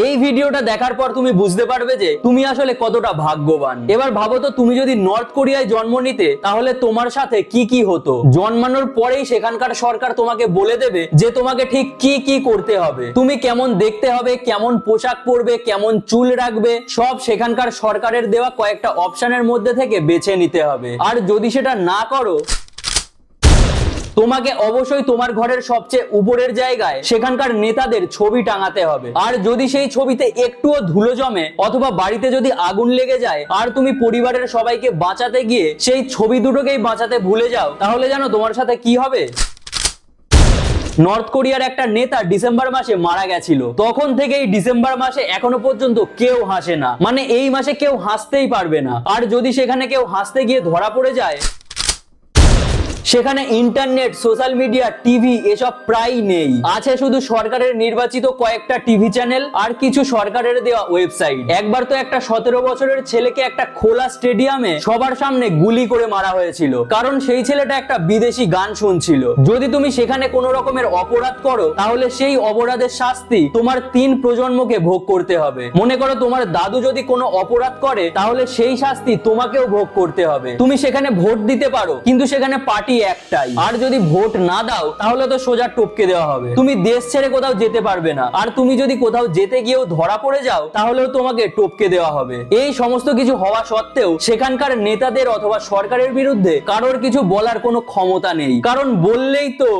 এই ভিডিওটা দেখার পর তুমি বুঝতে পারবে যে তুমি আসলে কতটা ভাগ্যবান। এবার ভাবো তো, তুমি যদি নর্থ কোরিয়ায় জন্ম নিতে তাহলে তোমার সাথে কি কি হতো। জন্মানোর পরেই সেখানকার সরকার তোমাকে বলে দেবে যে তোমাকে ঠিক কি কি করতে হবে, তুমি কেমন দেখতে হবে, কেমন পোশাক পরবে, কেমন চুল রাখবে, সব সেখানকার সরকারের দেওয়া কয়েকটা অপশনের মধ্যে থেকে বেছে নিতে হবে। আর যদি সেটা না করো, তোমাকে অবশ্যই তোমার ঘরের সবচেয়ে উপরের জায়গায় সেখানকার নেতাদের ছবি টাঙাতে হবে। আর যদি সেই ছবিতে একটুও ধুলো জমে অথবা বাড়িতে যদি আগুন লেগে যায় আর তুমি পরিবারের সবাইকে বাঁচাতে গিয়ে সেই ছবি দুটোকেই বাঁচাতে ভুলে যাও, তাহলে জানো তোমার সাথে কি হবে? নর্থ কোরিয়ার একটা নেতা ডিসেম্বর মাসে মারা গেছিল। তখন থেকেই ডিসেম্বর মাসে এখনো পর্যন্ত কেউ হাসে না, মানে এই মাসে কেউ হাসতেই পারবে না। আর যদি সেখানে কেউ হাসতে গিয়ে ধরা পড়ে যায়, সেখানে ইন্টারনেট, সোশ্যাল মিডিয়া, টিভি এসব প্রায় নেই। আছে শুধু সরকারের নির্বাচিত কয়েকটা টিভি চ্যানেল আর কিছু সরকারের দেওয়া ওয়েবসাইট। একবার তো একটা 17 বছরের ছেলেকে একটা খোলা স্টেডিয়ামে সবার সামনে গুলি করে মারা হয়েছিল, কারণ সেই ছেলেটা একটা বিদেশি গান শুনছিল। যদি তুমি সেখানে কোনো রকমের অপরাধ করো তাহলে সেই অপরাধের শাস্তি তোমার 3 প্রজন্মকে ভোগ করতে হবে। মনে করো তোমার দাদু যদি কোনো অপরাধ করে তাহলে সেই শাস্তি তোমাকেও ভোগ করতে হবে। তুমি সেখানে ভোট দিতে পারো, কিন্তু সেখানে পার্টি একটাই। আর যদি ভোট না দাও তাহলে তো সোজা টপকে দেওয়া হবে। তুমি দেশ ছেড়ে কোথাও যেতে পারবে না। আর তুমি যদি কোথাও যেতে গিয়েও ধরা পড়ে যাও তাহলেও তোমাকে টপকে দেওয়া হবে। এই সমস্ত কিছু হওয়া সত্ত্বেও সেখানকার নেতাদের অথবা সরকারের বিরুদ্ধে কারোর কিছু বলার কোনো ক্ষমতা নেই, কারণ বললেই তো